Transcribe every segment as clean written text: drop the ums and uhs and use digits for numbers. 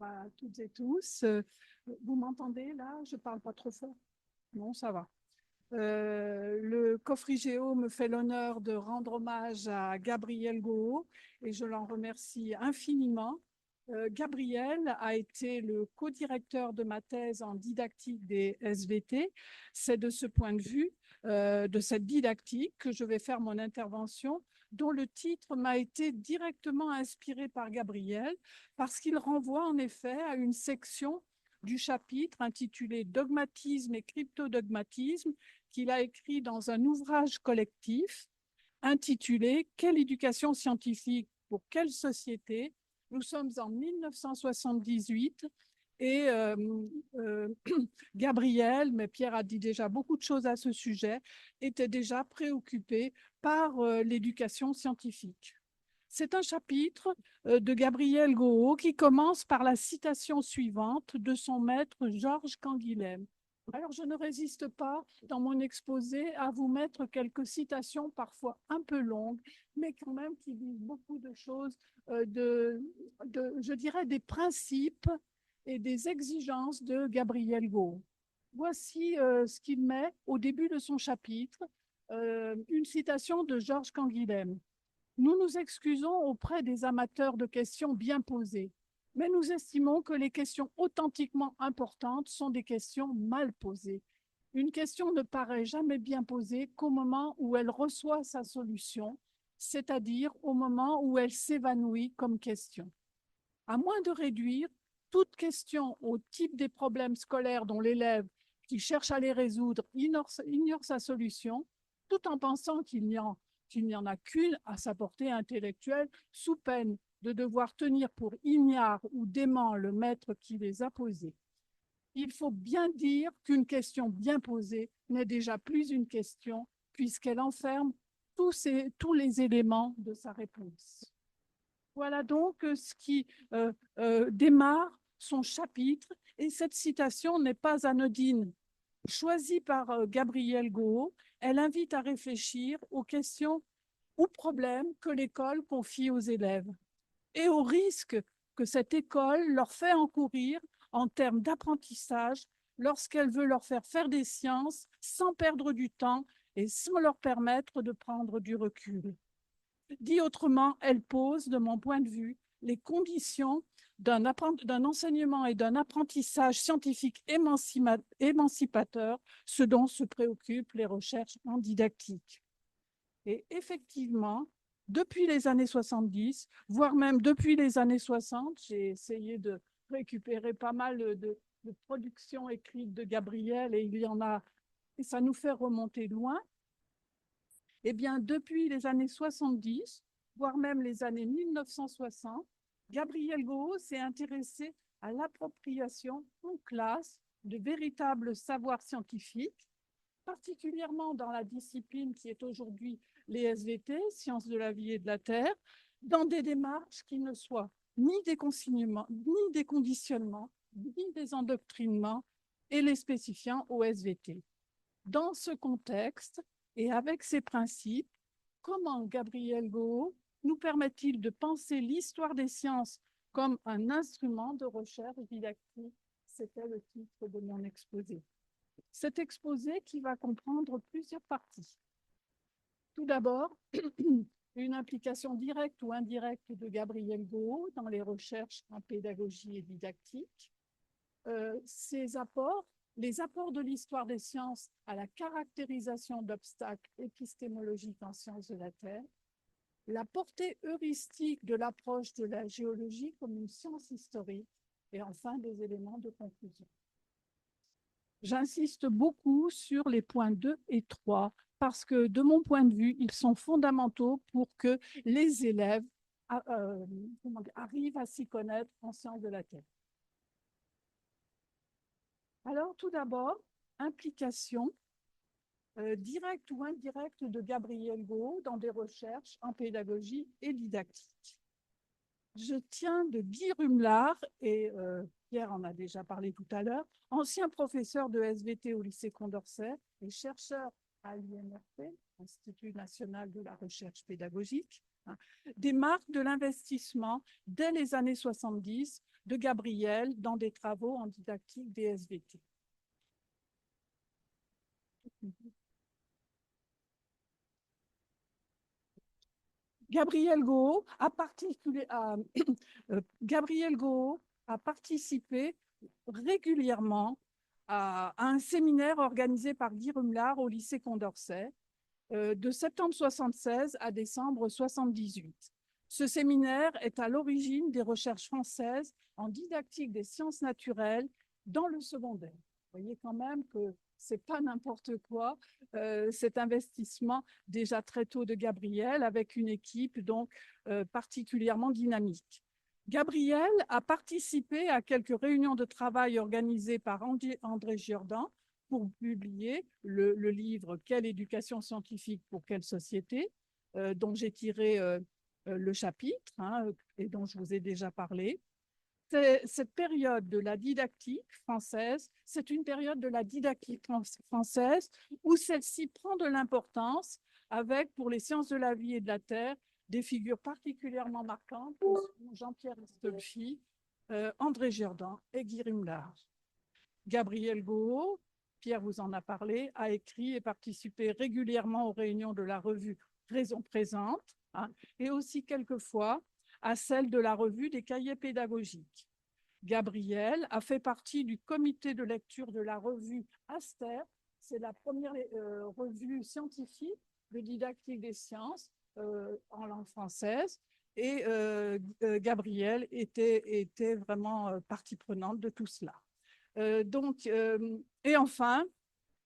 à toutes et tous. Vous m'entendez là? Je ne parle pas trop fort. Non, ça va. Le Cofrigéo me fait l'honneur de rendre hommage à Gabriel Goho et je l'en remercie infiniment. Gabriel a été le co-directeur de ma thèse en didactique des SVT. C'est de ce point de vue, de cette didactique, que je vais faire mon intervention, dont le titre m'a été directement inspiré par Gabriel, parce qu'il renvoie en effet à une section du chapitre intitulé Dogmatisme et cryptodogmatisme qu'il a écrit dans un ouvrage collectif intitulé Quelle éducation scientifique pour quelle société? Nous sommes en 1978 et Gabriel, mais Pierre a dit déjà beaucoup de choses à ce sujet, était déjà préoccupé par l'éducation scientifique. C'est un chapitre de Gabriel Goho qui commence par la citation suivante de son maître Georges Canguilhem. Alors, je ne résiste pas, dans mon exposé, à vous mettre quelques citations parfois un peu longues, mais quand même qui disent beaucoup de choses, je dirais, des principes et des exigences de Gabriel Goho. Voici ce qu'il met au début de son chapitre, une citation de Georges Canguilhem. Nous nous excusons auprès des amateurs de questions bien posées, mais nous estimons que les questions authentiquement importantes sont des questions mal posées. Une question ne paraît jamais bien posée qu'au moment où elle reçoit sa solution, c'est-à-dire au moment où elle s'évanouit comme question. À moins de réduire toute question au type des problèmes scolaires dont l'élève qui cherche à les résoudre ignore sa solution, tout en pensant qu'il n'y en a qu'une à sa portée intellectuelle, sous peine de devoir tenir pour ignare ou dément le maître qui les a posées. Il faut bien dire qu'une question bien posée n'est déjà plus une question, puisqu'elle enferme tous les éléments de sa réponse. Voilà donc ce qui démarre son chapitre, et cette citation n'est pas anodine. Choisie par Gabriel Goho, elle invite à réfléchir aux questions ou problèmes que l'école confie aux élèves et aux risques que cette école leur fait encourir en termes d'apprentissage lorsqu'elle veut leur faire faire des sciences sans perdre du temps et sans leur permettre de prendre du recul. Dit autrement, elle pose, de mon point de vue, les conditions d'un enseignement et d'un apprentissage scientifique émancipateur, ce dont se préoccupent les recherches en didactique. Et effectivement, depuis les années 70, voire même depuis les années 60, j'ai essayé de récupérer pas mal de productions écrites de Gabriel, et il y en a, et ça nous fait remonter loin. Eh bien, depuis les années 70, voire même les années 1960, Gabriel Goho s'est intéressé à l'appropriation en classe de véritables savoirs scientifiques, particulièrement dans la discipline qui est aujourd'hui les SVT, sciences de la vie et de la terre, dans des démarches qui ne soient ni des consignements, ni des conditionnements, ni des endoctrinements, et les spécifiant au SVT. Dans ce contexte, et avec ces principes, comment Gabriel Goho nous permet-il de penser l'histoire des sciences comme un instrument de recherche didactique? C'était le titre de mon exposé. Cet exposé qui va comprendre plusieurs parties. Tout d'abord, une implication directe ou indirecte de Gabriel Goho dans les recherches en pédagogie et didactique. Ses apports, les apports de l'histoire des sciences à la caractérisation d'obstacles épistémologiques en sciences de la Terre, la portée heuristique de l'approche de la géologie comme une science historique, et enfin des éléments de conclusion. J'insiste beaucoup sur les points 2 et 3 parce que, de mon point de vue, ils sont fondamentaux pour que les élèves arrivent à s'y connaître en sciences de la Terre. Alors, tout d'abord, implication directe ou indirecte de Gabriel Goho dans des recherches en pédagogie et didactique. Je tiens de Guy Rumlar, et Pierre en a déjà parlé tout à l'heure, ancien professeur de SVT au lycée Condorcet et chercheur à l'INRP, Institut national de la recherche pédagogique, hein, des marques de l'investissement dès les années 70 de Gabriel dans des travaux en didactique des SVT. Gabriel Goo Gabriel Goo a participé régulièrement à un séminaire organisé par Guy Rumlar au lycée Condorcet de septembre 76 à décembre 78. Ce séminaire est à l'origine des recherches françaises en didactique des sciences naturelles dans le secondaire. Vous voyez quand même que c'est pas n'importe quoi, cet investissement déjà très tôt de Gabriel avec une équipe donc particulièrement dynamique. Gabriel a participé à quelques réunions de travail organisées par André Giordin pour publier le livre Quelle éducation scientifique pour quelle société, dont j'ai tiré le chapitre hein, et dont je vous ai déjà parlé. Cette période de la didactique française, c'est une période de la didactique française où celle-ci prend de l'importance avec, pour les sciences de la vie et de la terre, des figures particulièrement marquantes, Jean-Pierre Stolfi, André Giordin et Guy Rumlar. Gabriel Goo, Pierre vous en a parlé, a écrit et participé régulièrement aux réunions de la revue Raison présente hein, et aussi quelquefois à celle de la revue des cahiers pédagogiques. Gabriel a fait partie du comité de lecture de la revue Aster, c'est la première revue scientifique de didactique des sciences en langue française. Et Gabriel était vraiment partie prenante de tout cela. Et enfin,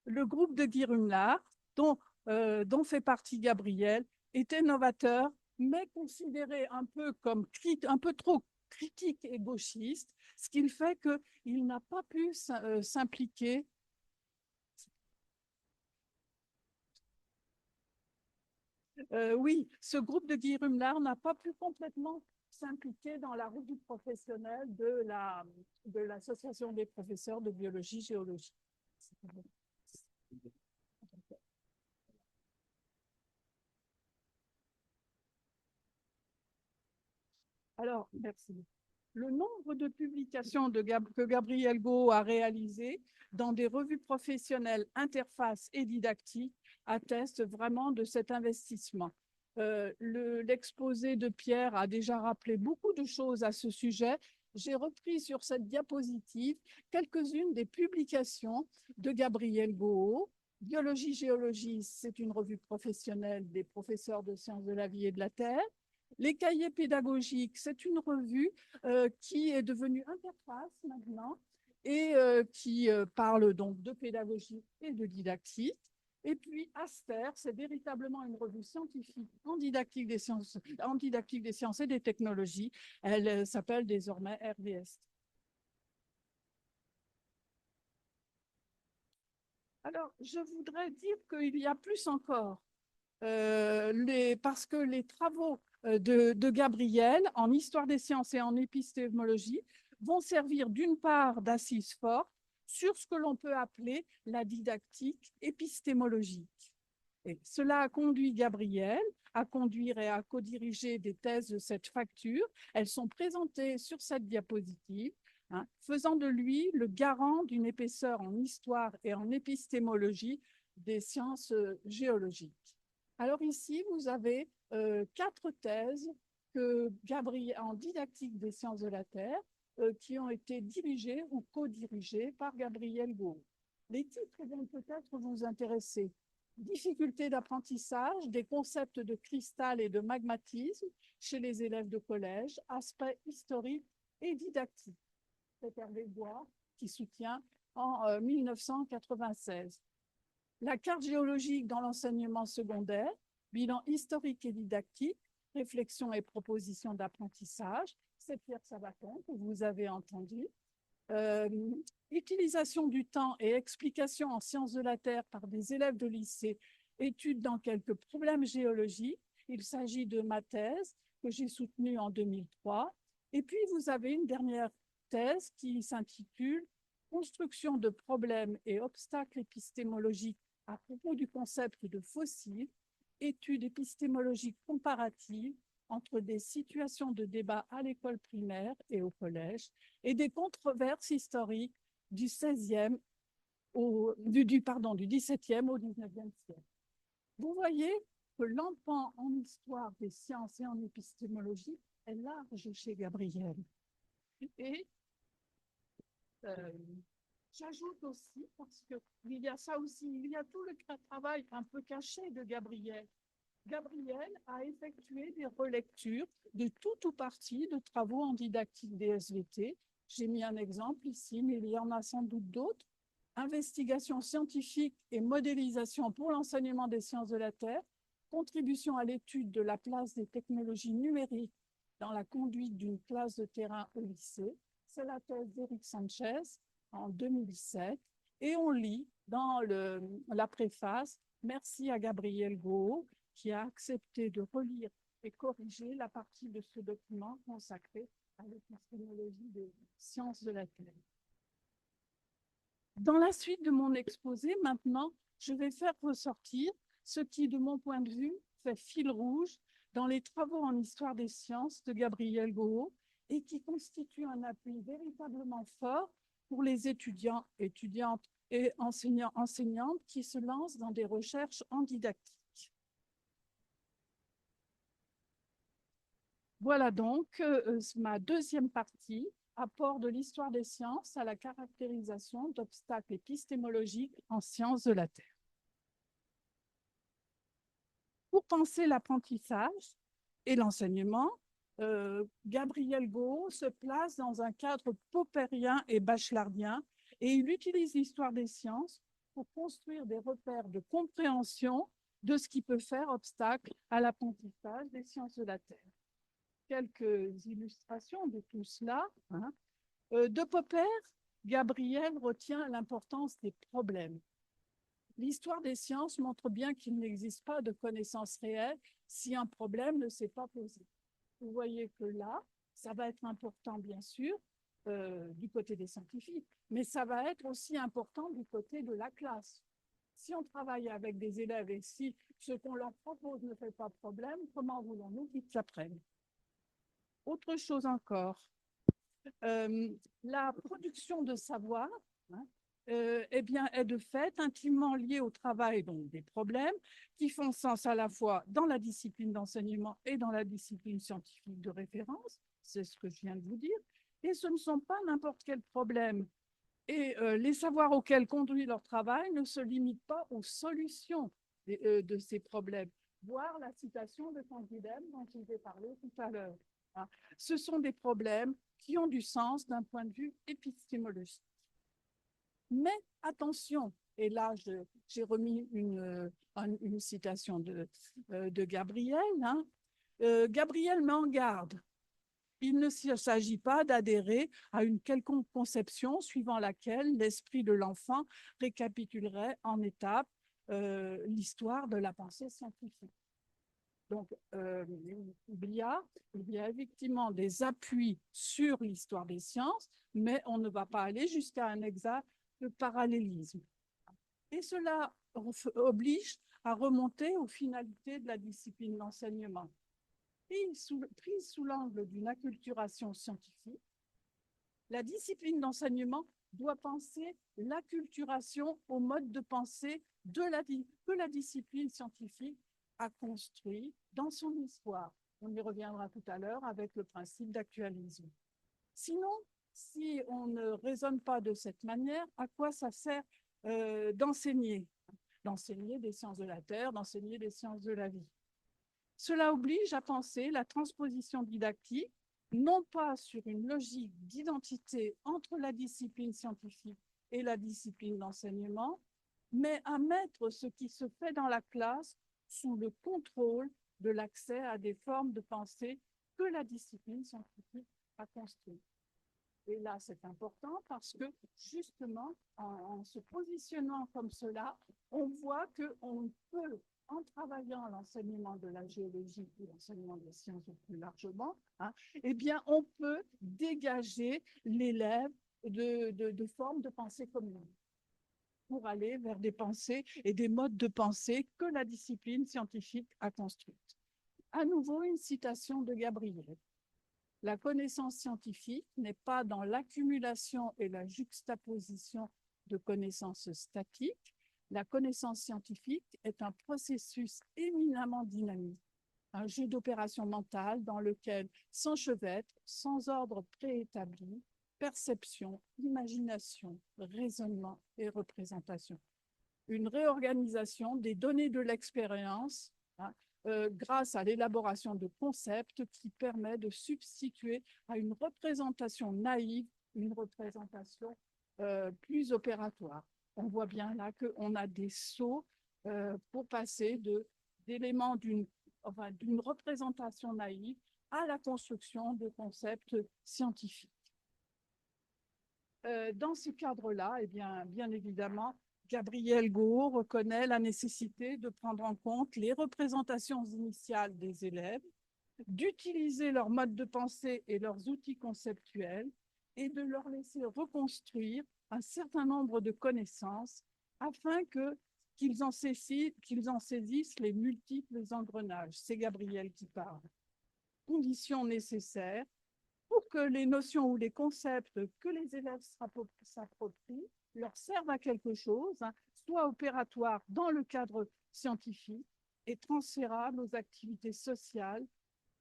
le groupe de Guy Rumlar, dont fait partie Gabriel, était novateur, mais considéré un peu comme un peu trop critique et gauchiste, ce qui fait qu'il n'a pas pu s'impliquer. Oui, ce groupe de Guy Rumlar n'a pas pu complètement s'impliquer dans la revue professionnelle de l'Association des professeurs de biologie-géologie. Alors, merci. Le nombre de publications que Gabriel Goo a réalisées dans des revues professionnelles, interface et didactique atteste vraiment de cet investissement. L'exposé de Pierre a déjà rappelé beaucoup de choses à ce sujet. J'ai repris sur cette diapositive quelques-unes des publications de Gabriel Goo. Biologie-géologie, c'est une revue professionnelle des professeurs de sciences de la vie et de la terre. Les cahiers pédagogiques, c'est une revue qui est devenue interface maintenant et qui parle donc de pédagogie et de didactique. Et puis Aster, c'est véritablement une revue scientifique en didactique des sciences et des technologies. Elle s'appelle désormais RDS. Alors, je voudrais dire qu'il y a plus encore. Parce que les travaux de Gabriel en histoire des sciences et en épistémologie vont servir d'une part d'assise forte sur ce que l'on peut appeler la didactique épistémologique. Et cela a conduit Gabriel à conduire et à co-diriger des thèses de cette facture. Elles sont présentées sur cette diapositive, hein, faisant de lui le garant d'une épaisseur en histoire et en épistémologie des sciences géologiques. Alors ici, vous avez 4 thèses en didactique des sciences de la Terre qui ont été dirigées ou co-dirigées par Gabriel Goo. Les titres vont peut-être vous intéresser. Difficulté d'apprentissage des concepts de cristal et de magmatisme chez les élèves de collège, aspect historique et didactique. C'est Hervé Bois qui soutient en 1996. La carte géologique dans l'enseignement secondaire, bilan historique et didactique, réflexion et proposition d'apprentissage, c'est Pierre Sabaton que vous avez entendu. Utilisation du temps et explication en sciences de la Terre par des élèves de lycée, études dans quelques problèmes géologiques. Il s'agit de ma thèse que j'ai soutenue en 2003. Et puis, vous avez une dernière thèse qui s'intitule Construction de problèmes et obstacles épistémologiques à propos du concept de fossile, études épistémologiques comparatives entre des situations de débat à l'école primaire et au collège et des controverses historiques du 16e du 17e au 19e siècle. Vous voyez que l'empan en histoire des sciences et en épistémologie est large chez Gabriel. Et euh, j'ajoute aussi, parce qu'il y a ça aussi, il y a tout le travail un peu caché de Gabriel. Gabriel a effectué des relectures de tout ou partie de travaux en didactique des SVT. J'ai mis un exemple ici, mais il y en a sans doute d'autres. Investigation scientifique et modélisation pour l'enseignement des sciences de la Terre, contribution à l'étude de la place des technologies numériques dans la conduite d'une classe de terrain au lycée. C'est la thèse d'Éric Sanchez en 2007. Et on lit dans la préface « Merci à Gabriel Goo » qui a accepté de relire et corriger la partie de ce document consacré à l'épistémologie des sciences de la Terre. Dans la suite de mon exposé, maintenant, je vais faire ressortir ce qui, de mon point de vue, fait fil rouge dans les travaux en histoire des sciences de Gabriel Goo et qui constitue un appui véritablement fort pour les étudiants, étudiantes et enseignantes qui se lancent dans des recherches en didactique. Voilà donc ma deuxième partie, apport de l'histoire des sciences à la caractérisation d'obstacles épistémologiques en sciences de la Terre. Pour penser l'apprentissage et l'enseignement, Gabriel Goo se place dans un cadre popperien et bachelardien et il utilise l'histoire des sciences pour construire des repères de compréhension de ce qui peut faire obstacle à l'apprentissage des sciences de la Terre. Quelques illustrations de tout cela. De Popper, Gabriel retient l'importance des problèmes. L'histoire des sciences montre bien qu'il n'existe pas de connaissance réelle si un problème ne s'est pas posé. Vous voyez que là, ça va être important, bien sûr, du côté des scientifiques, mais ça va être aussi important du côté de la classe. Si on travaille avec des élèves et si ce qu'on leur propose ne fait pas de problème, comment voulons-nous qu'ils s'apprennent? Autre chose encore, la production de savoir eh bien, est de fait intimement liée au travail donc, des problèmes qui font sens à la fois dans la discipline d'enseignement et dans la discipline scientifique de référence, c'est ce que je viens de vous dire, et ce ne sont pas n'importe quel problème. Et les savoirs auxquels conduit leur travail ne se limitent pas aux solutions de ces problèmes. Voir la citation de Canguilhem dont je vous ai parlé tout à l'heure. Ce sont des problèmes qui ont du sens d'un point de vue épistémologique. Mais attention, et là j'ai remis une citation de Gabriel. Gabriel met en garde. Il ne s'agit pas d'adhérer à une quelconque conception suivant laquelle l'esprit de l'enfant récapitulerait en étapes l'histoire de la pensée scientifique. Donc, il y a effectivement des appuis sur l'histoire des sciences, mais on ne va pas aller jusqu'à un exact parallélisme. Et cela oblige à remonter aux finalités de la discipline d'enseignement. Prise sous l'angle d'une acculturation scientifique, la discipline d'enseignement doit penser l'acculturation au mode de pensée que la discipline scientifique a construit dans son histoire. On y reviendra tout à l'heure avec le principe d'actualisme. Sinon, si on ne raisonne pas de cette manière, à quoi ça sert d'enseigner des sciences de la Terre, d'enseigner des sciences de la vie? Cela oblige à penser la transposition didactique, non pas sur une logique d'identité entre la discipline scientifique et la discipline d'enseignement, mais à mettre ce qui se fait dans la classe sous le contrôle de l'accès à des formes de pensée que la discipline scientifique a construites. Et là, c'est important parce que, justement, en se positionnant comme cela, on voit qu'on peut, en travaillant l'enseignement de la géologie et l'enseignement des sciences plus largement, eh bien, on peut dégager l'élève de formes de pensée communes pour aller vers des pensées et des modes de pensée que la discipline scientifique a construites. À nouveau, une citation de Gabriel. La connaissance scientifique n'est pas dans l'accumulation et la juxtaposition de connaissances statiques. La connaissance scientifique est un processus éminemment dynamique, un jeu d'opérations mentales dans lequel s'enchevêtrent, sans ordre préétabli, perception, imagination, raisonnement et représentation. Une réorganisation des données de l'expérience, hein, grâce à l'élaboration de concepts qui permet de substituer à une représentation naïve une représentation plus opératoire. On voit bien là qu'on a des sauts pour passer d'éléments d'une représentation naïve à la construction de concepts scientifiques. Dans ce cadre-là, eh bien évidemment, Gabriel Gau reconnaît la nécessité de prendre en compte les représentations initiales des élèves, d'utiliser leur mode de pensée et leurs outils conceptuels et de leur laisser reconstruire un certain nombre de connaissances afin qu'ils en saisissent les multiples engrenages. C'est Gabriel qui parle. Conditions nécessaires pour que les notions ou les concepts que les élèves s'approprient leur servent à quelque chose, hein, soient opératoires dans le cadre scientifique et transférables aux activités sociales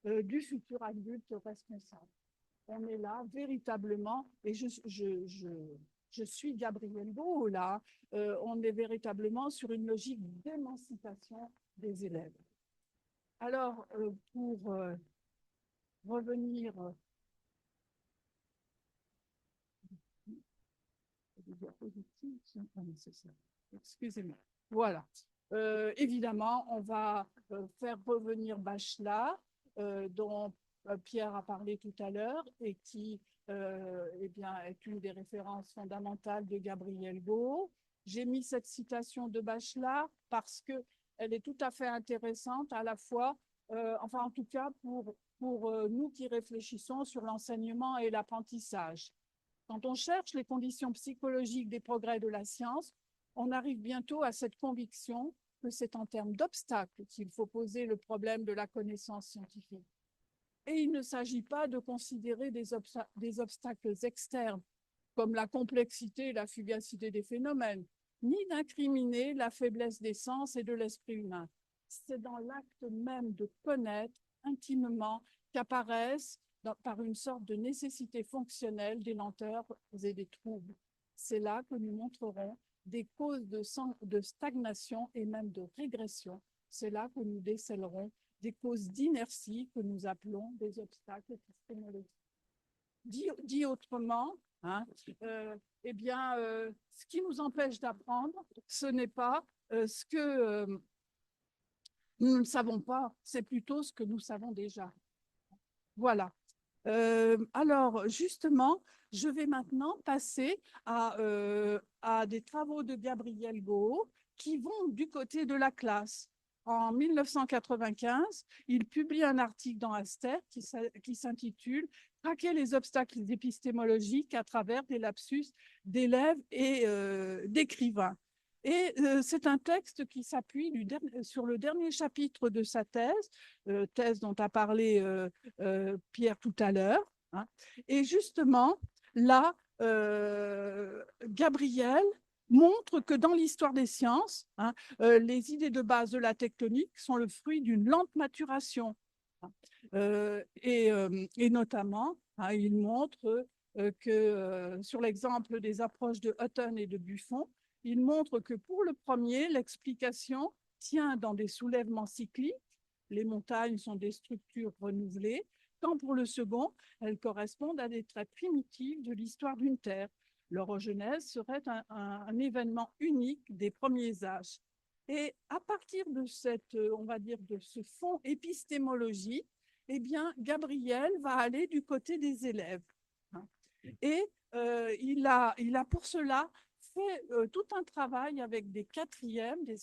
du futur adulte responsable. On est là véritablement, et je suis Gabriel Gau là, on est véritablement sur une logique d'émancipation des élèves. Alors, pour revenir excusez-moi. Voilà. Évidemment, on va faire revenir Bachelard, dont Pierre a parlé tout à l'heure, et qui eh bien, est une des références fondamentales de Gabriel Gau. J'ai mis cette citation de Bachelard parce qu'elle est tout à fait intéressante, à la fois, enfin en tout cas pour nous qui réfléchissons sur l'enseignement et l'apprentissage. Quand on cherche les conditions psychologiques des progrès de la science, on arrive bientôt à cette conviction que c'est en termes d'obstacles qu'il faut poser le problème de la connaissance scientifique. Et il ne s'agit pas de considérer des obstacles externes, comme la complexité et la fugacité des phénomènes, ni d'incriminer la faiblesse des sens et de l'esprit humain. C'est dans l'acte même de connaître intimement qu'apparaissent par une sorte de nécessité fonctionnelle des lenteurs et des troubles. C'est là que nous montrerons des causes de stagnation et même de régression. C'est là que nous décèlerons des causes d'inertie que nous appelons des obstacles épistémologiques. Dit autrement, hein, eh bien, ce qui nous empêche d'apprendre, ce n'est pas ce que nous ne savons pas, c'est plutôt ce que nous savons déjà. Voilà. Alors, justement, je vais maintenant passer à des travaux de Gabriel Gau qui vont du côté de la classe. En 1995, il publie un article dans Aster qui s'intitule « Traquer les obstacles épistémologiques à travers des lapsus d'élèves et d'écrivains ». Et c'est un texte qui s'appuie sur le dernier chapitre de sa thèse dont a parlé Pierre tout à l'heure. Hein. Et justement, là, Gabriel montre que dans l'histoire des sciences, hein, les idées de base de la tectonique sont le fruit d'une lente maturation. Hein. Et notamment, hein, il montre que sur l'exemple des approches de Hutton et de Buffon, il montre que pour le premier, l'explication tient dans des soulèvements cycliques. Les montagnes sont des structures renouvelées, tant pour le second, elles correspondent à des traits primitifs de l'histoire d'une terre. L'orogenèse serait un événement unique des premiers âges. Et à partir de on va dire, de ce fond épistémologique, eh bien, Gabriel va aller du côté des élèves. Et il a pour cela fait tout un travail avec des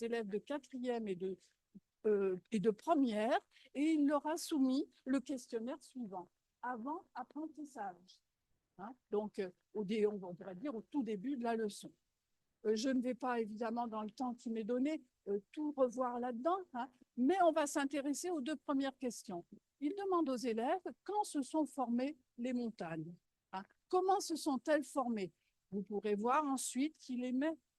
élèves de quatrième et de première, et il leur a soumis le questionnaire suivant, avant apprentissage. Hein, donc, on pourrait dire au tout début de la leçon. Je ne vais pas, évidemment, dans le temps qui m'est donné, tout revoir là-dedans, hein, mais on va s'intéresser aux deux premières questions. Il demande aux élèves quand se sont formées les montagnes. Hein, comment se sont-elles formées? Vous pourrez voir ensuite qu'il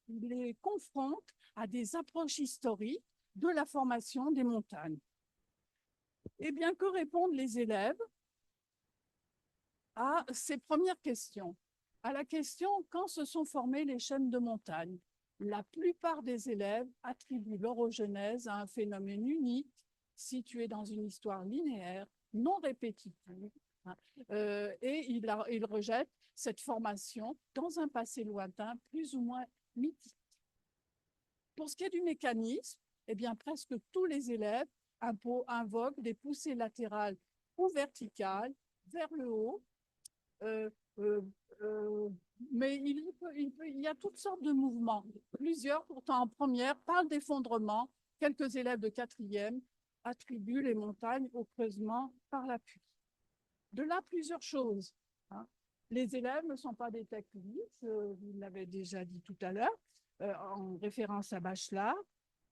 les confronte à des approches historiques de la formation des montagnes. Eh bien, que répondent les élèves à ces premières questions? À la question « Quand se sont formées les chaînes de montagne ?» La plupart des élèves attribuent l'orogenèse à un phénomène unique, situé dans une histoire linéaire, non répétitive, hein, et ils rejettent cette formation dans un passé lointain, plus ou moins mythique. Pour ce qui est du mécanisme, eh bien, presque tous les élèves invoquent des poussées latérales ou verticales vers le haut, euh, euh, euh, mais il y a toutes sortes de mouvements. Plusieurs, pourtant en première, parlent d'effondrement. Quelques élèves de quatrième attribuent les montagnes au creusement par l'appui. De là, plusieurs choses. Hein. Les élèves ne sont pas des techniques, vous l'avez déjà dit tout à l'heure, en référence à Bachelard.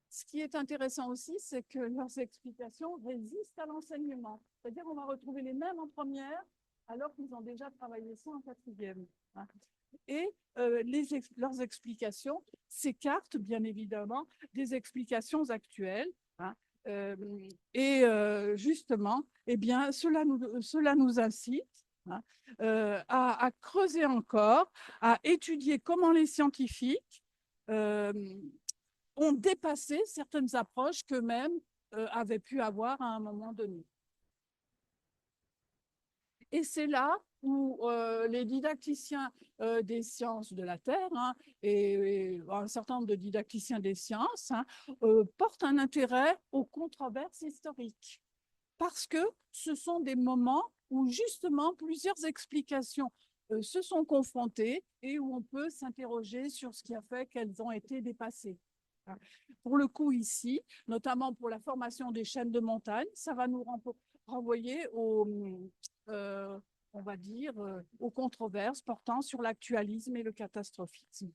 Ce qui est intéressant aussi, c'est que leurs explications résistent à l'enseignement. C'est-à-dire qu'on va retrouver les mêmes en première, alors qu'ils ont déjà travaillé ça en quatrième. Hein. Et leurs explications s'écartent, bien évidemment, des explications actuelles. Hein. Justement, eh bien, cela nous incite, hein, à creuser encore, à étudier comment les scientifiques ont dépassé certaines approches qu'eux-mêmes avaient pu avoir à un moment donné. Et c'est là où les didacticiens des sciences de la Terre, hein, et un certain nombre de didacticiens des sciences, hein, portent un intérêt aux controverses historiques. Parce que ce sont des moments où justement plusieurs explications se sont confrontées et où on peut s'interroger sur ce qui a fait qu'elles ont été dépassées. Pour le coup ici, notamment pour la formation des chaînes de montagne, ça va nous renvoyer on va dire, aux controverses portant sur l'actualisme et le catastrophisme.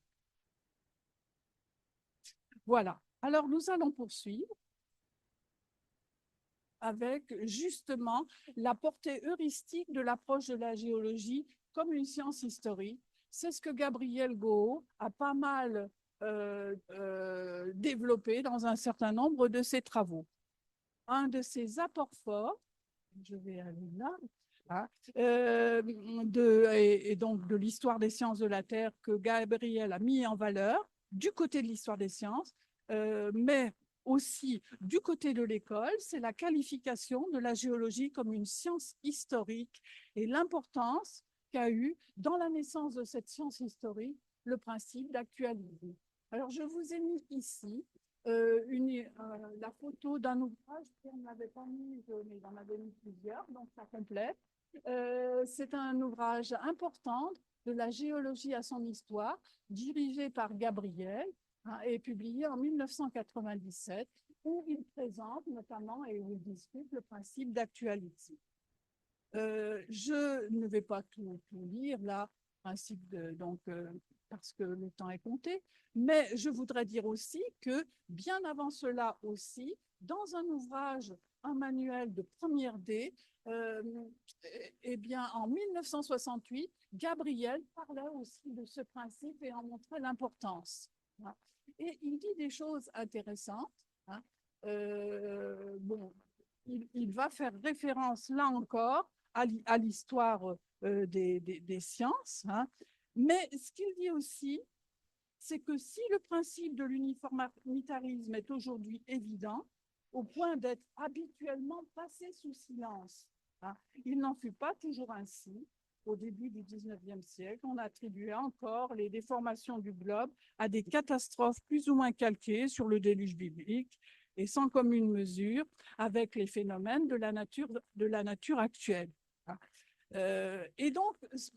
Voilà. Alors, nous allons poursuivre avec justement la portée heuristique de l'approche de la géologie comme une science historique. C'est ce que Gabriel Goho a pas mal développé dans un certain nombre de ses travaux. Un de ses apports forts, je vais aller là, hein, et donc de l'histoire des sciences de la Terre que Gabriel a mis en valeur du côté de l'histoire des sciences, mais aussi du côté de l'école, c'est la qualification de la géologie comme une science historique et l'importance qu'a eu dans la naissance de cette science historique le principe d'actualisme. Alors, je vous ai mis ici la photo d'un ouvrage, on ne l'avait pas mis, mais j'en avais mis plusieurs, donc ça complète. C'est un ouvrage important de la géologie à son histoire, dirigé par Gabriel, hein, et publié en 1997, où il présente notamment et où il discute le principe d'actualisme. Je ne vais pas tout lire là, principe parce que le temps est compté, mais je voudrais dire aussi que bien avant cela aussi, dans un ouvrage, un manuel de première D, eh bien, en 1968, Gabriel parlait aussi de ce principe et en montrait l'importance. Hein. Et il dit des choses intéressantes. Hein. Bon, il va faire référence là encore à l'histoire des sciences, hein. Mais ce qu'il dit aussi, c'est que si le principe de l'uniformitarisme est aujourd'hui évident, au point d'être habituellement passé sous silence, hein, il n'en fut pas toujours ainsi. Au début du 19e siècle, on attribuait encore les déformations du globe à des catastrophes plus ou moins calquées sur le déluge biblique et sans commune mesure avec les phénomènes de la nature actuelle. Et donc, ce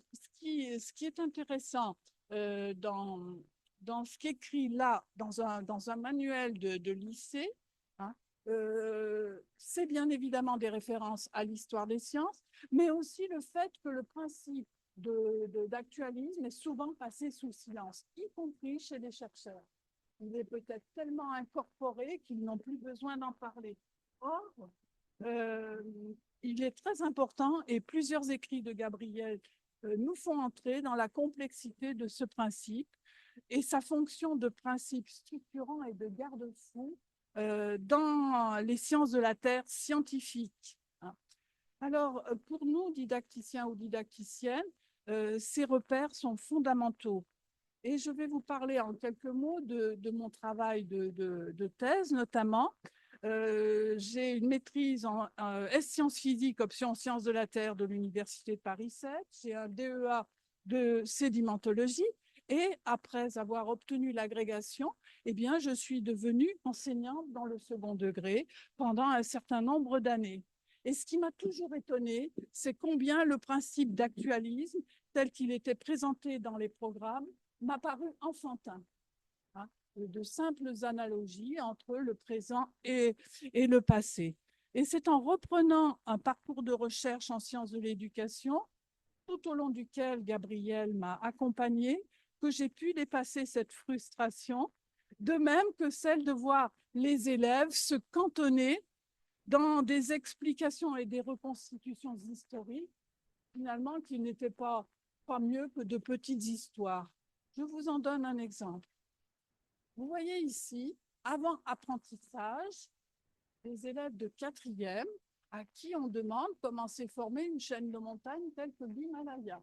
qui est intéressant dans ce qu'écrit là, dans un manuel de lycée, hein, c'est bien évidemment des références à l'histoire des sciences, mais aussi le fait que le principe d'actualisme est souvent passé sous silence, y compris chez les chercheurs. Il est peut-être tellement incorporé qu'ils n'ont plus besoin d'en parler. Or, euh, il est très important, et plusieurs écrits de Gabriel nous font entrer dans la complexité de ce principe et sa fonction de principe structurant et de garde-fou dans les sciences de la Terre scientifiques. Alors, pour nous, didacticiens ou didacticiennes, ces repères sont fondamentaux. Et je vais vous parler en quelques mots de mon travail de thèse, notamment. J'ai une maîtrise en sciences physiques, option sciences de la Terre de l'Université de Paris 7. J'ai un DEA de sédimentologie. Et après avoir obtenu l'agrégation, eh bien, je suis devenue enseignante dans le second degré pendant un certain nombre d'années. Et ce qui m'a toujours étonnée, c'est combien le principe d'actualisme, tel qu'il était présenté dans les programmes, m'a paru enfantin. Hein, de simples analogies entre le présent et le passé. Et c'est en reprenant un parcours de recherche en sciences de l'éducation, tout au long duquel Gabriel m'a accompagnée, que j'ai pu dépasser cette frustration, de même que celle de voir les élèves se cantonner dans des explications et des reconstitutions historiques, finalement, qui n'étaient pas mieux que de petites histoires. Je vous en donne un exemple. Vous voyez ici, avant apprentissage, les élèves de 4e à qui on demande comment s'est formée une chaîne de montagne telle que l'Himalaya.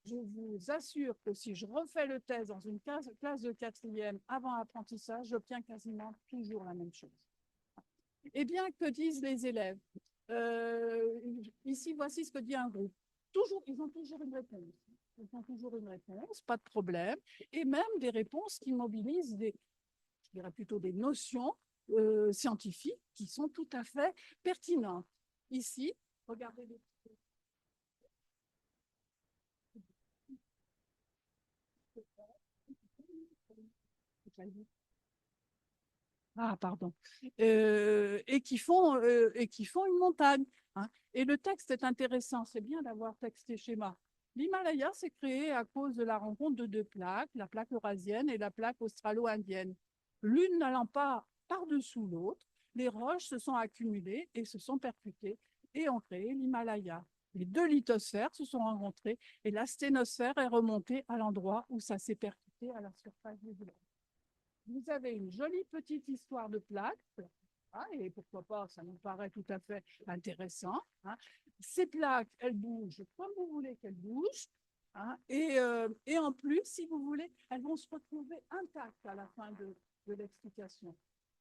Je vous assure que si je refais le test dans une classe de 4e avant apprentissage, j'obtiens quasiment toujours la même chose. Eh bien, que disent les élèves? Ici, voici ce que dit un groupe. Ils ont toujours une réponse. Ils ont toujours une réponse, pas de problème. Et même des réponses qui mobilisent je dirais plutôt des notions scientifiques qui sont tout à fait pertinentes. Ici, regardez les... Ah, pardon. Et qui font une montagne. Hein. Et le texte est intéressant. C'est bien d'avoir texte et schéma. L'Himalaya s'est créé à cause de la rencontre de deux plaques, la plaque eurasienne et la plaque australo-indienne. L'une n'allant pas par-dessous l'autre, les roches se sont accumulées et se sont percutées et ont créé l'Himalaya. Les deux lithosphères se sont rencontrées et la sténosphère est remontée à l'endroit où ça s'est percuté à la surface du globe. Vous avez une jolie petite histoire de plaques, hein, et pourquoi pas, ça nous paraît tout à fait intéressant. Hein. Ces plaques, elles bougent comme vous voulez qu'elles bougent, hein, et en plus, si vous voulez, elles vont se retrouver intactes à la fin de l'explication.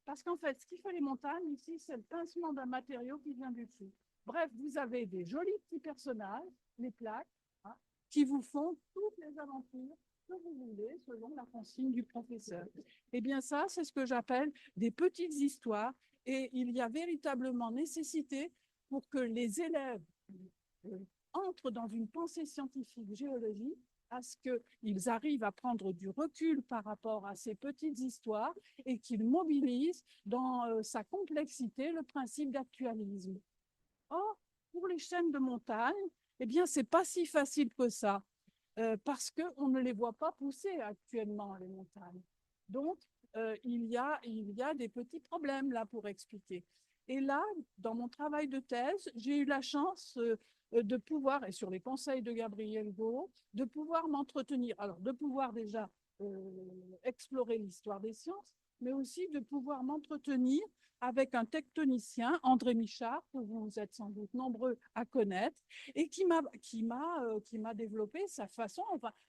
Parce qu'en fait, ce qui fait les montagnes ici, c'est le pincement d'un matériau qui vient du dessous. Bref, vous avez des jolis petits personnages, les plaques, hein, qui vous font toutes les aventures que vous voulez selon la consigne du professeur. Eh bien ça, c'est ce que j'appelle des petites histoires et il y a véritablement nécessité pour que les élèves entrent dans une pensée scientifique géologique à ce qu'ils arrivent à prendre du recul par rapport à ces petites histoires et qu'ils mobilisent dans sa complexité le principe d'actualisme. Or, pour les chaînes de montagne, eh bien, c'est pas si facile que ça. Parce qu'on ne les voit pas pousser actuellement, les montagnes. Donc, il y a des petits problèmes là pour expliquer. Et là, dans mon travail de thèse, j'ai eu la chance de pouvoir, et sur les conseils de Gabriel Gau, de pouvoir m'entretenir, alors de pouvoir déjà explorer l'histoire des sciences, mais aussi de pouvoir m'entretenir avec un tectonicien, André Michard, que vous êtes sans doute nombreux à connaître, et qui m'a développé sa façon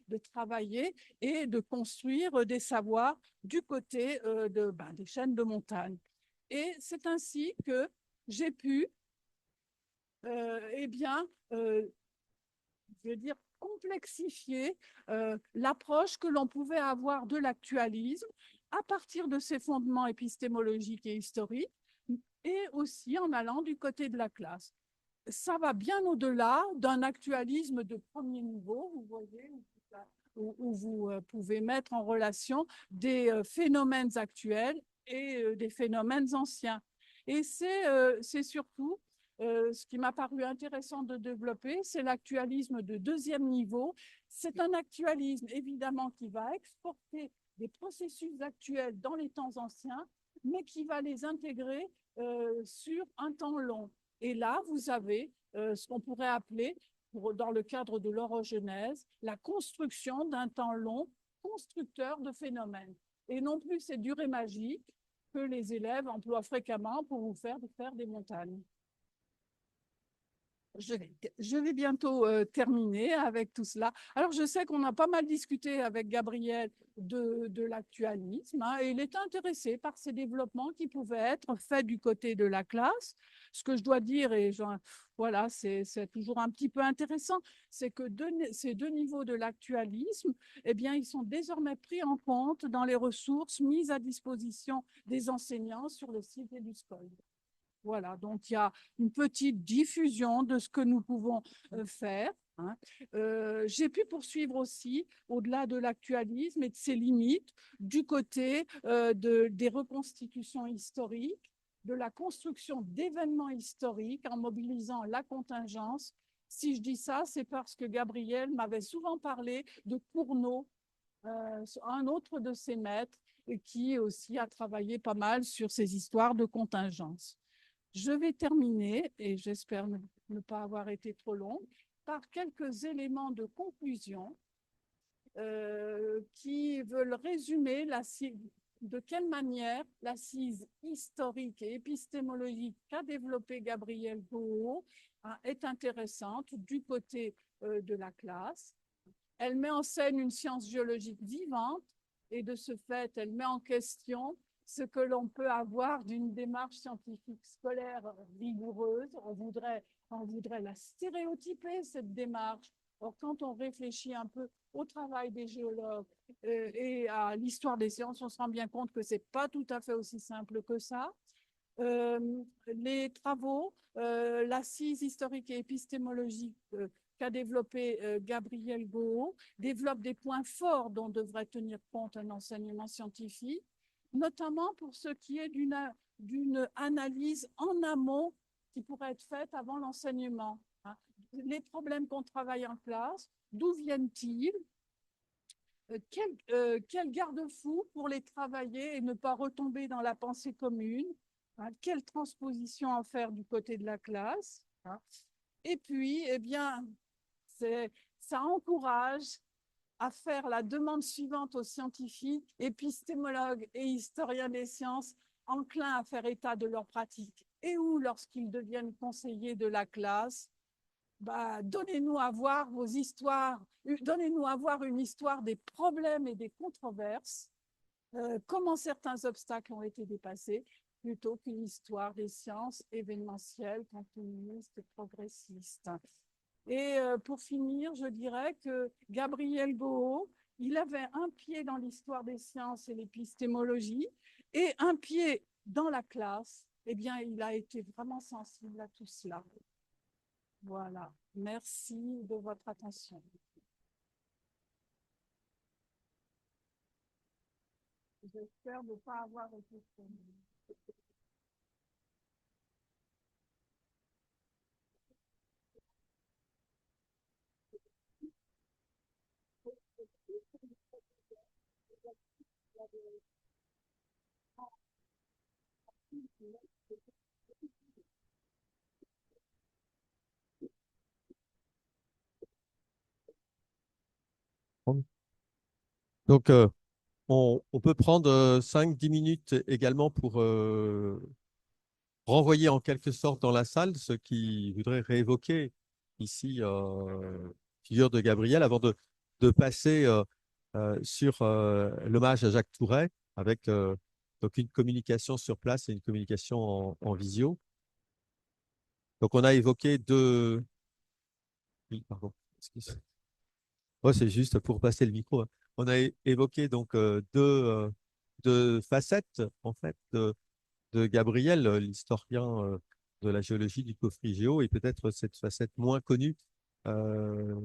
de travailler et de construire des savoirs du côté des chaînes de montagne. Et c'est ainsi que j'ai pu, je veux dire, complexifier l'approche que l'on pouvait avoir de l'actualisme à partir de ses fondements épistémologiques et historiques, et aussi en allant du côté de la classe. Ça va bien au-delà d'un actualisme de premier niveau, vous voyez, où vous pouvez mettre en relation des phénomènes actuels et des phénomènes anciens. Et c'est surtout ce qui m'a paru intéressant de développer, c'est l'actualisme de deuxième niveau. C'est un actualisme, évidemment, qui va exporter des processus actuels dans les temps anciens, mais qui va les intégrer sur un temps long. Et là, vous avez ce qu'on pourrait appeler, dans le cadre de l'orogenèse, la construction d'un temps long constructeur de phénomènes. Et non plus ces durées magiques que les élèves emploient fréquemment pour vous faire des montagnes. Je vais bientôt terminer avec tout cela. Alors, je sais qu'on a pas mal discuté avec Gabriel de l'actualisme, hein, et il était intéressé par ces développements qui pouvaient être faits du côté de la classe. Ce que je dois dire, et voilà, c'est toujours un petit peu intéressant, c'est que ces deux niveaux de l'actualisme, eh bien, ils sont désormais pris en compte dans les ressources mises à disposition des enseignants sur le site EduSchool. Voilà, donc il y a une petite diffusion de ce que nous pouvons faire, hein. J'ai pu poursuivre aussi, au-delà de l'actualisme et de ses limites, du côté des reconstitutions historiques, de la construction d'événements historiques en mobilisant la contingence. Si je dis ça, c'est parce que Gabriel m'avait souvent parlé de Cournot, un autre de ses maîtres, qui aussi a travaillé pas mal sur ces histoires de contingence. Je vais terminer, et j'espère ne pas avoir été trop long, par quelques éléments de conclusion qui veulent résumer de quelle manière l'assise historique et épistémologique qu'a développée Gabriel Goho est intéressante du côté de la classe. Elle met en scène une science géologique vivante et de ce fait, elle met en question ce que l'on peut avoir d'une démarche scientifique scolaire rigoureuse. On voudrait la stéréotyper, cette démarche. Or, quand on réfléchit un peu au travail des géologues et à l'histoire des sciences, on se rend bien compte que ce n'est pas tout à fait aussi simple que ça. Les travaux, l'assise historique et épistémologique qu'a développé Gabriel Goho, développe des points forts dont devrait tenir compte un enseignement scientifique, notamment pour ce qui est d'une analyse en amont qui pourrait être faite avant l'enseignement. Les problèmes qu'on travaille en classe, d'où viennent-ils? Quel garde-fou pour les travailler et ne pas retomber dans la pensée commune? Quelle transposition en faire du côté de la classe? Et puis, eh bien, ça encourage à faire la demande suivante aux scientifiques, épistémologues et historiens des sciences, enclins à faire état de leurs pratiques et ou lorsqu'ils deviennent conseillers de la classe, donnez-nous à voir vos histoires, donnez-nous à voir une histoire des problèmes et des controverses, comment certains obstacles ont été dépassés, plutôt qu'une histoire des sciences événementielles, continuistes et progressistes. Et pour finir, je dirais que Gabriel Goho, il avait un pied dans l'histoire des sciences et l'épistémologie et un pied dans la classe. Eh bien, il a été vraiment sensible à tout cela. Voilà. Merci de votre attention. J'espère ne pas avoir été trop long. Donc, on peut prendre 5-10 minutes également pour renvoyer en quelque sorte dans la salle ceux qui voudraient réévoquer ici figure de Gabriel avant de passer sur l'hommage à Jacques Touret avec donc une communication sur place et une communication en visio. Donc, on a évoqué deux. Oui, pardon. Excuse. Ouais, c'est juste pour passer le micro, hein. On a évoqué donc deux facettes en fait de Gabriel, l'historien de la géologie du Cofrigéo, et peut-être cette facette moins connue euh,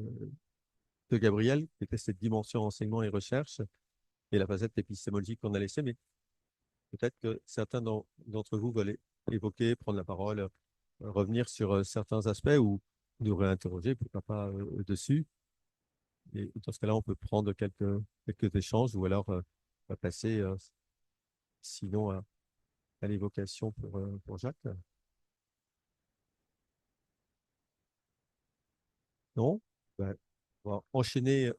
de Gabriel, qui était cette dimension enseignement et recherche, et la facette épistémologique qu'on a laissée. Mais peut-être que certains d'entre vous veulent évoquer, prendre la parole revenir sur certains aspects ou nous réinterroger, pourquoi pas, dessus. Et dans ce cas-là, on peut prendre quelques échanges ou alors on va passer sinon à l'évocation pour Jacques. Non? Ben, on va enchaîner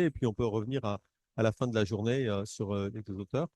et puis on peut revenir à la fin de la journée sur les deux auteurs.